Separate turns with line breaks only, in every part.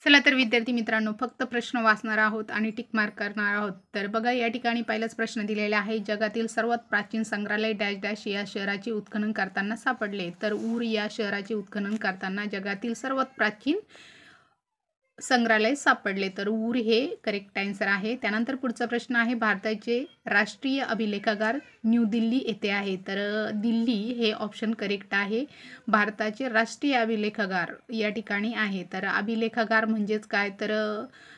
चला तर विद्यार्थी मित्रांनो, फक्त प्रश्न वाचणार आहोत आणि टिक मार्क करणार आहोत. तर बघा, या ठिकाणी पहिलाच प्रश्न दिलेला आहे. जगातील सर्वात प्राचीन संग्रहालय डॅश डॅश या शहराचे उत्खनन करताना सापडले. तर ऊर या शहराचे उत्खनन करताना जगातील सर्वात प्राचीन संग्रहालय सापडले. तर ऊर हे करेक्ट आन्सर आहे. त्यानंतर पुढचा प्रश्न आहे, भारताचे राष्ट्रीय अभिलेखागार न्यू दिल्ली येथे आहे. तर दिल्ली हे ऑप्शन करेक्ट आहे. भारताचे राष्ट्रीय अभिलेखागार या ठिकाणी आहे. तर अभिलेखागार म्हणजेच काय, तर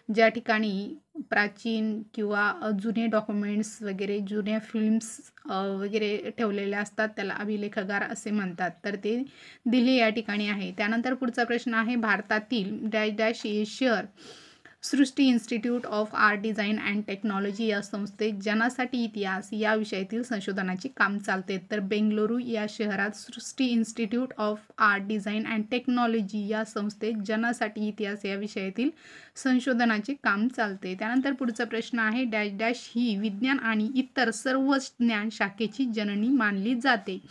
ज्या ठिकाणी प्राचीन किंवा जुने डॉक्युमेंट्स वगैरे, जुन्या फिल्म्स वगैरे ठेवलेल्या असतात, त्याला अभिलेखागार असे म्हणतात. तर ते दिल्ली या ठिकाणी आहे. त्यानंतर पुढचा प्रश्न आहे, भारतातील डॅश डॅश हे शहर Srishti institute of art design and technology या संस्थेत जनासाठी इतिहास या विषयातील संशोधनाचे काम चालते. तर बेंगळुरू या शहरात Srishti institute of art design and technology या संस्थेत जनासाठी इतिहास या विषयातील संशोधनाचे काम चालते. त्यानंतर पुढचा प्रश्न आहे, डॅश डॅश ही विज्ञान आणि इतर सर्व ज्ञान शाखेची जननी मानली जाते.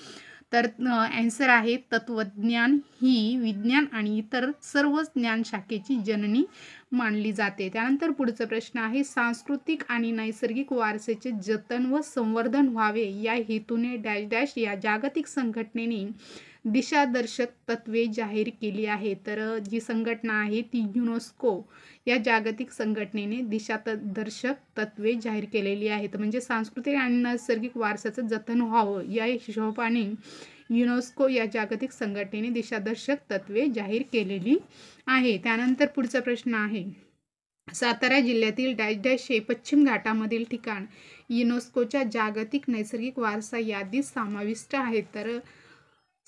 तर ॲन्सर आहे, तत्त्वज्ञान ही विज्ञान आणि इतर सर्व ज्ञान शाखेची जननी मानली जाते. त्यानंतर पुढचा प्रश्न आहे, सांस्कृतिक आणि नैसर्गिक वारसेचे जतन व संवर्धन व्हावे या हेतूने डॅश डॅश या जागतिक संघटनेने दिशादर्शक तत्त्वे जाहीर केली आहे. तर जी संघटना आहे ती युनेस्को या जागतिक संघटनेने दिशादर्शक तत्त्वे जाहीर केलेली आहेत. म्हणजे सांस्कृतिक आणि नैसर्गिक वारसाचं जतन व्हावं या हिशोबाने युनेस्को या जागतिक संघटनेने दिशादर्शक तत्त्वे जाहीर केलेली आहे. त्यानंतर पुढचा प्रश्न आहे, सातारा जिल्ह्यातील डॅश डॅश हे पश्चिम घाटामधील ठिकाण युनेस्कोच्या जागतिक नैसर्गिक वारसा यादीत समाविष्ट आहे. तर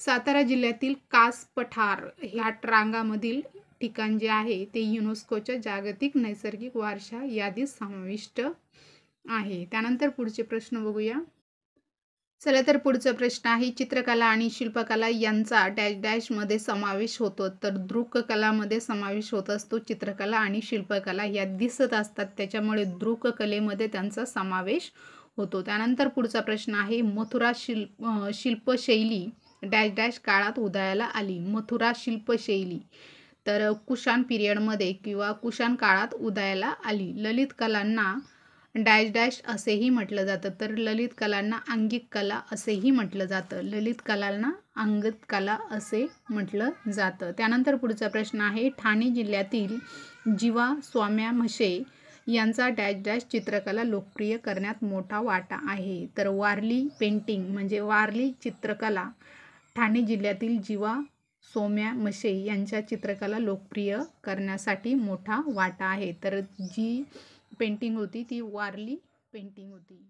सातारा जिल्ह्यातील कास पठार ह्या रांगामधील ठिकाण जे आहे ते युनेस्कोच्या जागतिक नैसर्गिक वारसा यादीत समाविष्ट आहे. त्यानंतर पुढचे प्रश्न बघूया. चला तर पुढचा प्रश्न आहे, चित्रकला आणि शिल्पकला यांचा डॅश डॅशमध्ये समावेश होतो. तर दृककलामध्ये समावेश होत असतो. चित्रकला आणि शिल्पकला या दिसत असतात, त्याच्यामुळे दृककलेमध्ये त्यांचा समावेश होतो. त्यानंतर पुढचा प्रश्न आहे, मथुरा शिल्पशैली डॅश डॅश काळात उदयाला आली. मथुरा शिल्पशैली तर कुशाण पिरियडमध्ये किंवा कुशाण काळात उदयाला आली. ललित कलांना डॅश डॅश असेही म्हटलं जातं. तर ललित कलांना अंगिक कला असेही म्हटलं जातं. ललित कलांना अंगिक कला असे म्हटलं जातं. त्यानंतर पुढचा प्रश्न आहे, ठाणे जिल्ह्यातील जीवा स्वाम्या म्हशे यांचा डॅश डॅश चित्रकला लोकप्रिय करण्यात मोठा वाटा आहे. तर वारली पेंटिंग म्हणजे वारली चित्रकला ठाणे जिल्ह्यातील जीवा सोम्या म्हशे यांच्या चित्रकला लोकप्रिय करण्यासाठी मोठा वाटा आहे. तर जी पेंटिंग होती ती वारली पेंटिंग होती.